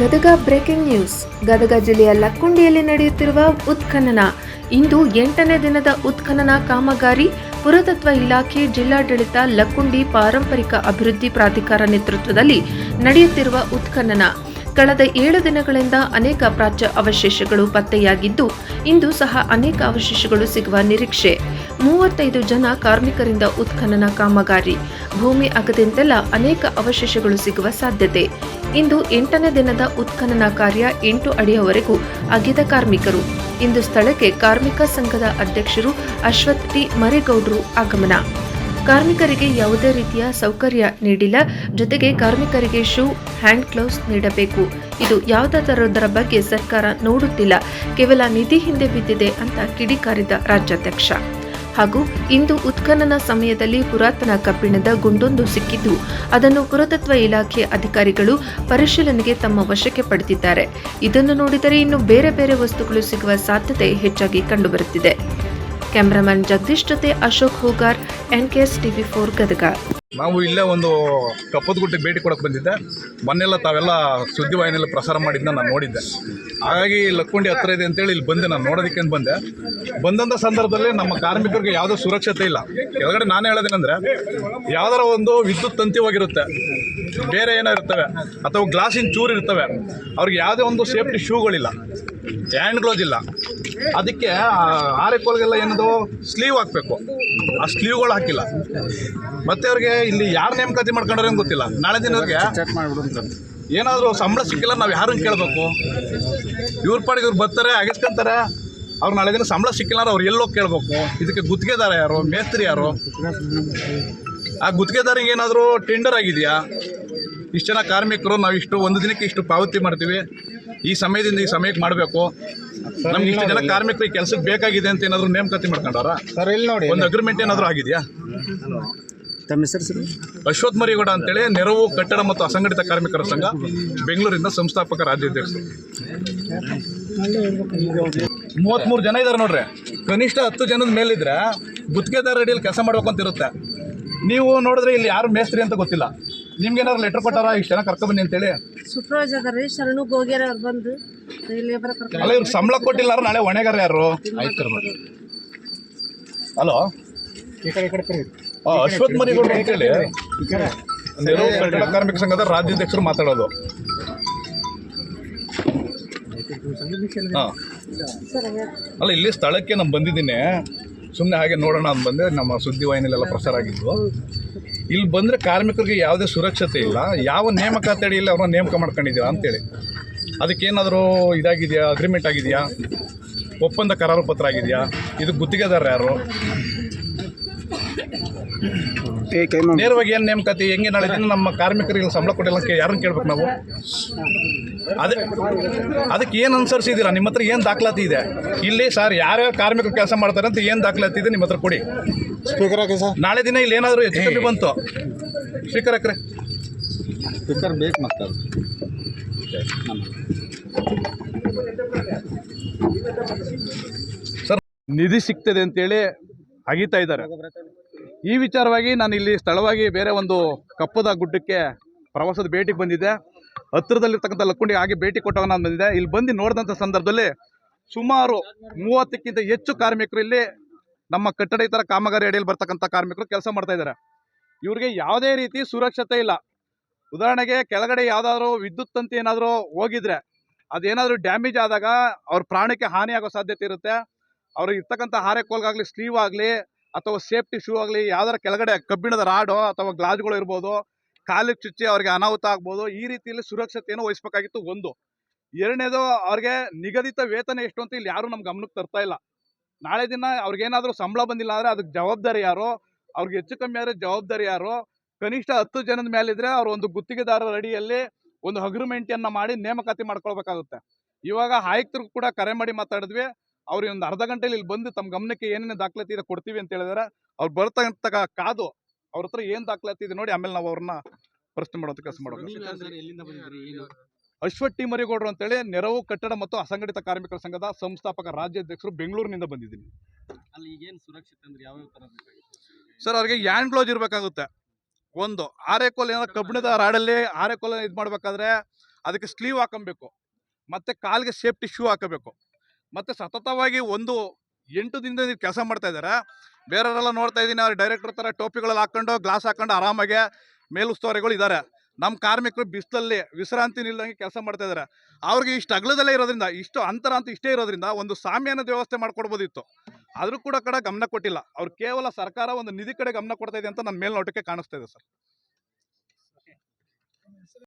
Gadag breaking news. Gadag ಜಿಲ್ಲೆಯ ಲಕ್ಕುಂಡಿಯಲ್ಲಿ ನಡೆಯುತ್ತಿರುವ ಉತ್ಖನನ. ಇಂದು 8ನೇ ದಿನದ ಉತ್ಖನನ ಕಾಮಗಾರಿ. ಪುರಾತತ್ವ ಇಲಾಖೆ, ಜಿಲ್ಲಾಡಳಿತ, ಲಕ್ಕುಂಡಿ ಪಾರಂಪರಿಕ ಅಭಿವೃದ್ಧಿ ಪ್ರಾಧಿಕಾರ ನೇತೃತ್ವದಲ್ಲಿ ನಡೆಯುತ್ತಿರುವ ಉತ್ಖನನ. ಕಳೆದ 7 ದಿನಗಳಿಂದ ಅನೇಕ ಪ್ರಾಚ್ಯ ಅವಶೇಷಗಳು ಪತ್ತೆಯಾಗಿದ್ದು, ಇಂದು ಸಹ ಅನೇಕ ಅವಶೇಷಗಳು ಸಿಗುವ ನಿರೀಕ್ಷೆ. 35 ಜನ ಕಾರ್ಮಿಕರಿಂದ ಉತ್ಖನನ ಕಾಮಗಾರಿ. ಭೂಮಿ ಅಗತ್ಯಂತೆಲ್ಲ ಅನೇಕ ಅವಶೇಷಗಳು ಸಿಗುವ ಸಾಧ್ಯತೆ. ಇಂದು 8ನೇ ದಿನದ ಉತ್ಖನನ ಕಾರ್ಯ. 8 ಅಡಿಯವರೆಗೂ ಅಗೆದ ಕಾರ್ಮಿಕರು. ಇಂದು ಸ್ಥಳಕ್ಕೆ ಕಾರ್ಮಿಕ ಸಂಘದ ಅಧ್ಯಕ್ಷರು ಅಶ್ವಥ್ ಟಿ ಮರೇಗೌಡರು ಆಗಮನ. ಕಾರ್ಮಿಕರಿಗೆ ಯಾವುದೇ ರೀತಿಯ ಸೌಕರ್ಯ ನೀಡಿಲ್ಲ. ಜೊತೆಗೆ ಕಾರ್ಮಿಕರಿಗೆ ಶೂ, ಹ್ಯಾಂಡ್ ಗ್ಲೌಸ್ ನೀಡಬೇಕು. ಇದು ಯಾವುದರ ಬಗ್ಗೆ ಸರ್ಕಾರ ನೋಡುತ್ತಿಲ್ಲ, ಕೇವಲ ನಿಧಿ ಹಿಂದೆ ಬಿದ್ದಿದೆ ಅಂತ ಕಿಡಿಕಾರಿದ ರಾಜ್ಯಾಧ್ಯಕ್ಷ. ಹಾಗೂ ಇಂದು ಉತ್ಖನನ ಸಮಯದಲ್ಲಿ ಪುರಾತನ ಕಬ್ಬಿಣದ ಗುಂಡೊಂದು ಸಿಕ್ಕಿದ್ದು, ಅದನ್ನು ಪುರಾತತ್ವ ಇಲಾಖೆ ಅಧಿಕಾರಿಗಳು ಪರಿಶೀಲನೆಗೆ ತಮ್ಮ ವಶಕ್ಕೆ ಪಡೆದಿದ್ದಾರೆ. ಇದನ್ನು ನೋಡಿದರೆ ಇನ್ನು ಬೇರೆ ಬೇರೆ ವಸ್ತುಗಳು ಸಿಗುವ ಸಾಧ್ಯತೆ ಹೆಚ್ಚಾಗಿ ಕಂಡುಬರುತ್ತಿದೆ. ಕ್ಯಾಮರಾಮನ್ ಜಗದೀಶ್ ಜೊತೆ ಅಶೋಕ್ ಹೋಗಾರ್, NKS TV4 ಗದಗ. ನಾವು ಇಲ್ಲೇ ಒಂದು ಕಪ್ಪದ ಗುಡ್ಡಕ್ಕೆ ಭೇಟಿ ಕೊಡಕ್ಕೆ ಬಂದಿದ್ದೆ. ಮೊನ್ನೆಲ್ಲ ತಾವೆಲ್ಲ ಸುದ್ದಿವಾಹಿನಿಯಲ್ಲಿ ಪ್ರಸಾರ ಮಾಡಿದ್ದನ್ನ ನಾನು ನೋಡಿದ್ದೆ. ಹಾಗಾಗಿ ಲಕ್ಕುಂಡಿ ಹತ್ತಿರ ಇದೆ ಅಂತೇಳಿ ಇಲ್ಲಿ ಬಂದೆ. ನಾನು ನೋಡೋದಕ್ಕೆ ಬಂದೆ. ಬಂದಂಥ ಸಂದರ್ಭದಲ್ಲಿ ನಮ್ಮ ಕಾರ್ಮಿಕರಿಗೆ ಯಾವುದೋ ಸುರಕ್ಷತೆ ಇಲ್ಲ. ಕೆಳಗಡೆ ನಾನು ಹೇಳೋದೇನೆಂದರೆ, ಯಾವ್ದಾರ ಒಂದು ವಿದ್ಯುತ್ ತಂತಿ ಹೋಗಿರುತ್ತೆ, ಬೇರೆ ಏನೋ ಇರ್ತವೆ, ಅಥವಾ ಗ್ಲಾಸಿನ ಚೂರು ಇರ್ತವೆ. ಅವ್ರಿಗೆ ಯಾವುದೇ ಒಂದು ಸೇಫ್ಟಿ ಶೂಗಳಿಲ್ಲ, ಹ್ಯಾಂಡ್ ಗ್ಲೌಸ್ ಇಲ್ಲ. ಅದಕ್ಕೆ ಆರೆಕೋಲ್ಗೆಲ್ಲ ಏನದು ಸ್ಲೀವ್ ಹಾಕಬೇಕು. ಆ ಸ್ಲೀವ್ಗಳು ಹಾಕಿಲ್ಲ. ಮತ್ತೆ ಅವ್ರಿಗೆ ಇಲ್ಲಿ ಯಾರು ನೇಮಕಾತಿ ಮಾಡ್ಕೊಂಡ್ರೆ ಅಂತ ಗೊತ್ತಿಲ್ಲ. ನಾಳೆ ದಿನಕ್ಕೆ ಏನಾದರೂ ಸಂಬಳ ಸಿಕ್ಕಿಲ್ಲ, ನಾವು ಯಾರನ್ನು ಕೇಳಬೇಕು? ಇವ್ರ ಪಾಡಿಗೆ ಇವ್ರು ಬರ್ತಾರೆ, ಅಗಿಸ್ಕೊಂತಾರೆ. ಅವ್ರು ನಾಳೆ ದಿನ ಸಂಬಳ ಸಿಕ್ಕಿಲ್ಲ ಅಂದ್ರೆ ಅವ್ರು ಎಲ್ಲೋಗಿ ಕೇಳಬೇಕು? ಇದಕ್ಕೆ ಗುತ್ತಿಗೆದಾರ ಯಾರು, ಮೇಸ್ತ್ರಿ ಯಾರು? ಆ ಗುತ್ತಿಗೆದಾರಿಗೆ ಏನಾದರೂ ಟೆಂಡರ್ ಆಗಿದೆಯಾ? ಇಷ್ಟು ಜನ ಕಾರ್ಮಿಕರು, ನಾವು ಇಷ್ಟು ಒಂದು ದಿನಕ್ಕೆ ಇಷ್ಟು ಪಾವತಿ ಮಾಡ್ತೀವಿ, ಈ ಸಮಯದಿಂದ ಈ ಸಮಯಕ್ಕೆ ಮಾಡಬೇಕು, ನಮ್ಗೆ ಇಷ್ಟು ಜನ ಕಾರ್ಮಿಕರು ಈ ಕೆಲಸಕ್ಕೆ ಬೇಕಾಗಿದೆ ಅಂತ ಏನಾದರೂ ನೇಮಕಾತಿ ಮಾಡ್ಕೊಂಡಾರ? ಸರ್ ಇಲ್ಲಿ ನೋಡಿ, ಒಂದು ಅಗ್ರಿಮೆಂಟ್ ಏನಾದರೂ ಆಗಿದೆಯಾ? ತಮ್ಮ ಹೆಸರು ಸರ್? ಅಶ್ವಥ್ ಮರಿಗೌಡ ಅಂತೇಳಿ, ನೆರವು ಕಟ್ಟಡ ಮತ್ತು ಅಸಂಘಟಿತ ಕಾರ್ಮಿಕರ ಸಂಘ, ಬೆಂಗಳೂರಿಂದ ಸಂಸ್ಥಾಪಕ ರಾಜ್ಯಾಧ್ಯಕ್ಷರು. 33 ಜನ ಇದ್ದಾರೆ ನೋಡ್ರಿ. ಕನಿಷ್ಠ 10 ಜನದ ಮೇಲಿದ್ರೆ ಗುತ್ತಿಗೆದಾರ ಅಡಿಯಲ್ಲಿ ಕೆಲಸ ಮಾಡ್ಬೇಕು ಅಂತ ಇರುತ್ತೆ. ನೀವು ನೋಡಿದ್ರೆ ಇಲ್ಲಿ ಯಾರು ಮೇಸ್ತ್ರಿ ಅಂತ ಗೊತ್ತಿಲ್ಲ. ನಿಮ್ಗೆ ಏನಾದ್ರು ಲೆಟರ್ ಕೊಟ್ಟಾರ ಇಷ್ಟು ಜನ ಕರ್ಕೊಂಬನ್ನಿ ಅಂತೇಳಿ? ಸೂಪರ್ವೈಸರ್ ರೀ, ಶರಣು ಗೋಗ್ಯಾರ ಅವ್ರು ಬಂದು ಲೇಬರ್ ಕರ್ಕೊಂಡು. ಅಲ್ಲ, ಇವ್ರು ಸಂಬಳ ಕೊಟ್ಟಿಲ್ಲ, ನಾಳೆ ಹೊಣೆಗಾರ ಯಾರು? ಹಲೋ, ಅಶ್ವಥ್ ಮರಿಗೌಡ ಅಂತೇಳಿ, ನೆರವು ಕಟ್ಟಡ ಕಾರ್ಮಿಕ ಸಂಘದ ರಾಜ್ಯಾಧ್ಯಕ್ಷರು ಮಾತಾಡೋದು. ಹಾಂ, ಅಲ್ಲ, ಇಲ್ಲಿ ಸ್ಥಳಕ್ಕೆ ನಾನು ಬಂದಿದ್ದೀನಿ, ಸುಮ್ಮನೆ ಹಾಗೆ ನೋಡೋಣ ಅಂತ ಬಂದೆ. ನಮ್ಮ ಸುದ್ದಿವಾಹಿನಿಲೆಲ್ಲ ಪ್ರಸಾರ ಆಗಿದ್ದು. ಇಲ್ಲಿ ಬಂದರೆ ಕಾರ್ಮಿಕರಿಗೆ ಯಾವುದೇ ಸುರಕ್ಷತೆ ಇಲ್ಲ, ಯಾವ ನೇಮಕಾತಿ ಅಡಿಯಲ್ಲಿ ಅವ್ರನ್ನ ನೇಮಕ ಮಾಡ್ಕೊಂಡಿದ್ದೀರಾ ಅಂತೇಳಿ. ಅದಕ್ಕೇನಾದರೂ ಇದಾಗಿದೆಯಾ, ಅಗ್ರಿಮೆಂಟ್ ಆಗಿದೆಯಾ, ಒಪ್ಪಂದ ಕರಾರು ಪತ್ರ ಆಗಿದೆಯಾ? ಇದು ಗುತ್ತಿಗೆದಾರ ಯಾರು? ನೇರವಾಗಿ ಏನು ನೇಮಕಾತಿ? ಹೆಂಗೆ ನಾಳೆ ದಿನ ನಮ್ಮ ಕಾರ್ಮಿಕರಿಗೆ ಸಂಬಳ ಕೊಟ್ಟಿಲ್ಲ ಯಾರನ್ನು ಕೇಳ್ಬೇಕು ನಾವು? ಅದಕ್ಕೆ ಏನು ಅನುಸರಿಸಿದ್ದೀರಾ? ನಿಮ್ಮ ಹತ್ರ ಏನು ದಾಖಲಾತಿ ಇದೆ? ಇಲ್ಲಿ ಸರ್, ಯಾರ್ಯಾರು ಕಾರ್ಮಿಕರು ಕೆಲಸ ಮಾಡ್ತಾರೆ ಅಂತ ಏನು ದಾಖಲಾತಿ ಇದೆ ನಿಮ್ಮ ಹತ್ರ ಕೊಡಿ. ಸ್ಪೀಕರ್ ಹಾಕಿ ಸರ್. ನಾಳೆ ದಿನ ಇಲ್ಲಿ ಏನಾದರೂ ಹೆಚ್ಚು ಕಮ್ಮಿ ಬಂತು, ಸ್ಪೀಕರ್ ಹಾಕ್ರೆ. ಸ್ಪೀಕರ್ ಬೇಕು ಮತ್ತೆ ಸರ್, ನಿಧಿ ಸಿಗ್ತದೆ ಅಂತೇಳಿ ಅಗೀತಾ ಇದ್ದಾರೆ. ಈ ವಿಚಾರವಾಗಿ ನಾನು ಇಲ್ಲಿ ಸ್ಥಳವಾಗಿ ಬೇರೆ ಒಂದು ಕಪ್ಪದ ಗುಡ್ಡಕ್ಕೆ ಪ್ರವಾಸದ ಭೇಟಿಗೆ ಬಂದಿದ್ದೆ. ಹತ್ತಿರದಲ್ಲಿರ್ತಕ್ಕಂಥ ಲಕ್ಕುಂಡಿ ಹಾಗೆ ಭೇಟಿ ಕೊಟ್ಟವಾಗ ನಾನು ಬಂದಿದ್ದೆ. ಇಲ್ಲಿ ಬಂದು ನೋಡಿದಂಥ ಸಂದರ್ಭದಲ್ಲಿ ಸುಮಾರು 30ಕ್ಕಿಂತ ಹೆಚ್ಚು ಕಾರ್ಮಿಕರು ಇಲ್ಲಿ ನಮ್ಮ ಕಟ್ಟಡ ಇತರ ಕಾಮಗಾರಿ ಅಡಿಯಲ್ಲಿ ಬರ್ತಕ್ಕಂಥ ಕಾರ್ಮಿಕರು ಕೆಲಸ ಮಾಡ್ತಾ ಇದ್ದಾರೆ. ಇವ್ರಿಗೆ ಯಾವುದೇ ರೀತಿ ಸುರಕ್ಷತೆ ಇಲ್ಲ. ಉದಾಹರಣೆಗೆ, ಕೆಳಗಡೆ ಯಾವುದಾದ್ರೂ ವಿದ್ಯುತ್ ತಂತಿ ಏನಾದರೂ ಹೋಗಿದ್ರೆ, ಅದೇನಾದರೂ ಡ್ಯಾಮೇಜ್ ಆದಾಗ ಅವ್ರ ಪ್ರಾಣಕ್ಕೆ ಹಾನಿಯಾಗೋ ಸಾಧ್ಯತೆ ಇರುತ್ತೆ. ಅವ್ರಿಗೆ ಇರ್ತಕ್ಕಂಥ ಹಾರೆಕೋಲ್ಗಾಗಲಿ, ಸ್ಲೀವ್ ಆಗಲಿ, ಅಥವಾ ಸೇಫ್ಟಿ ಶೂ ಆಗಲಿ, ಯಾವ್ದಾರ ಕೆಳಗಡೆ ಕಬ್ಬಿಣದ ರಾಡೋ ಅಥವಾ ಗ್ಲಾಸ್ಗಳು ಇರ್ಬೋದು, ಕಾಲಿಗೆ ಚುಚ್ಚಿ ಅವ್ರಿಗೆ ಅನಾಹುತ ಆಗ್ಬೋದು. ಈ ರೀತಿಯಲ್ಲಿ ಸುರಕ್ಷತೆಯನ್ನು ವಹಿಸಬೇಕಾಗಿತ್ತು. ಒಂದು. ಎರಡನೇದು, ಅವ್ರಿಗೆ ನಿಗದಿತ ವೇತನ ಎಷ್ಟು ಅಂತ ಇಲ್ಲಿ ಯಾರು ನಮ್ಮ ಗಮನಕ್ಕೆ ತರ್ತಾ ಇಲ್ಲ. ನಾಳೆ ದಿನ ಅವ್ರಿಗೇನಾದರೂ ಸಂಬಳ ಬಂದಿಲ್ಲ ಅಂದರೆ ಅದಕ್ಕೆ ಜವಾಬ್ದಾರಿ ಯಾರು? ಅವ್ರಿಗೆ ಹೆಚ್ಚು ಕಮ್ಮಿ ಆದರೆ ಜವಾಬ್ದಾರಿ ಯಾರು? ಕನಿಷ್ಠ 10 ಜನದ ಮೇಲಿದ್ರೆ ಅವ್ರು ಒಂದು ಗುತ್ತಿಗೆದಾರರ ಅಡಿಯಲ್ಲಿ ಒಂದು ಅಗ್ರಿಮೆಂಟನ್ನು ಮಾಡಿ ನೇಮಕಾತಿ ಮಾಡ್ಕೊಳ್ಬೇಕಾಗುತ್ತೆ. ಇವಾಗ ಆಯುಕ್ತರಿಗೂ ಕೂಡ ಕರೆ ಮಾಡಿ ಮಾತಾಡಿದ್ವಿ. ಅವ್ರಿಗೆ ಒಂದು ಅರ್ಧ ಗಂಟೆಯಲ್ಲಿ ಇಲ್ಲಿ ಬಂದು ತಮ್ಮ ಗಮನಕ್ಕೆ ಏನೇನು ದಾಖಲಾತಿ ಇದೆ ಕೊಡ್ತೀವಿ ಅಂತ ಹೇಳಿದಾರೆ. ಅವ್ರು ಬರ್ತಕ್ಕಂಥ ಕಾದು ಅವ್ರ ಹತ್ರ ಏನು ದಾಖಲಾತಿ ಇದೆ ನೋಡಿ, ಆಮೇಲೆ ನಾವು ಅವ್ರನ್ನ ಪ್ರಶ್ನೆ ಮಾಡೋದು ಕೆಲಸ ಮಾಡೋದು. ಅಶ್ವಥ್ ಟಿ ಮರಿಗೌಡರು ಅಂತೇಳಿ, ನೆರವು ಕಟ್ಟಡ ಮತ್ತು ಅಸಂಘಟಿತ ಕಾರ್ಮಿಕರ ಸಂಘದ ಸಂಸ್ಥಾಪಕ ರಾಜ್ಯಾಧ್ಯಕ್ಷರು, ಬೆಂಗಳೂರಿನಿಂದ ಬಂದಿದ್ದೀನಿ. ಅಲ್ಲಿ ಈಗೇನು ಸುರಕ್ಷತೆ ಅಂದ್ರೆ ಯಾವ ಥರ ಸರ್? ಅವ್ರಿಗೆ ಹ್ಯಾಂಡ್ ಗ್ಲೌಸ್ ಇರಬೇಕಾಗುತ್ತೆ. ಒಂದು ಆರೆಕೋಲ್ ಏನಾದ್ರು ಕಬ್ಬಿಣದ ರಾಡಲ್ಲಿ ಆರೆಕೋಲ್ ಇದು ಮಾಡಬೇಕಾದ್ರೆ ಅದಕ್ಕೆ ಸ್ಲೀವ್ ಹಾಕೊಬೇಕು, ಮತ್ತು ಕಾಲಿಗೆ ಸೇಫ್ಟಿ ಶೂ ಹಾಕಬೇಕು. ಮತ್ತು ಸತತವಾಗಿ 8 ದಿನದಿಂದ ನೀವು ಕೆಲಸ ಮಾಡ್ತಾ ಇದ್ದಾರೆ. ಬೇರೆಯವರೆಲ್ಲ ನೋಡ್ತಾ ಇದ್ದೀನಿ, ಅವ್ರು ಡೈರೆಕ್ಟರ್ ಥರ ಟೋಪಿಗಳಲ್ಲಿ ಹಾಕ್ಕೊಂಡು ಗ್ಲಾಸ್ ಹಾಕ್ಕೊಂಡು ಆರಾಮಾಗೆ ಮೇಲುಸ್ತುವಾರಿಗಳು ಇದ್ದಾರೆ. ನಮ್ಮ ಕಾರ್ಮಿಕರು ಬಿಸಿಲಲ್ಲಿ ವಿಶ್ರಾಂತಿ ನಿಲ್ದಂಗೆ ಕೆಲಸ ಮಾಡ್ತಾ ಇದ್ದಾರೆ. ಅವ್ರಿಗೆ ಇಷ್ಟು ಅಗಲದಲ್ಲೇ ಇರೋದ್ರಿಂದ, ಇಷ್ಟು ಅಂತರ ಅಂತ ಇಷ್ಟೇ ಇರೋದ್ರಿಂದ ಒಂದು ಸಾಮ್ಯಾನದ ವ್ಯವಸ್ಥೆ ಮಾಡ್ಕೊಡ್ಬೋದಿತ್ತು. ಆದರೂ ಕೂಡ ಗಮನ ಕೊಟ್ಟಿಲ್ಲ. ಅವ್ರು ಕೇವಲ ಸರ್ಕಾರ ಒಂದು ನಿಧಿ ಕಡೆ ಗಮನ ಕೊಡ್ತಾ ಇದೆ ಅಂತ ನನ್ನ ಮೇಲ್ನೋಟಕ್ಕೆ ಕಾಣಿಸ್ತಾ ಇದೆ ಸರ್.